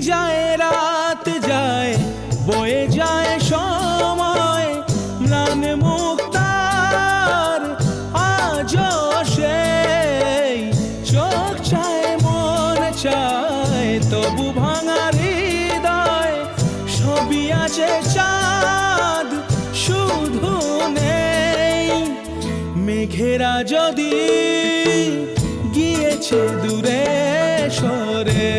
যায় রাত যায়, বয়ে যায় সময়, ম্লান মুক্তার আজও সেই চোখ চায় মন চায়, তবু ভাঙা হৃদয় সবই আছে, চাঁদ শুধু নেই। মেঘেরা যদি গিয়েছে দূরে সরে,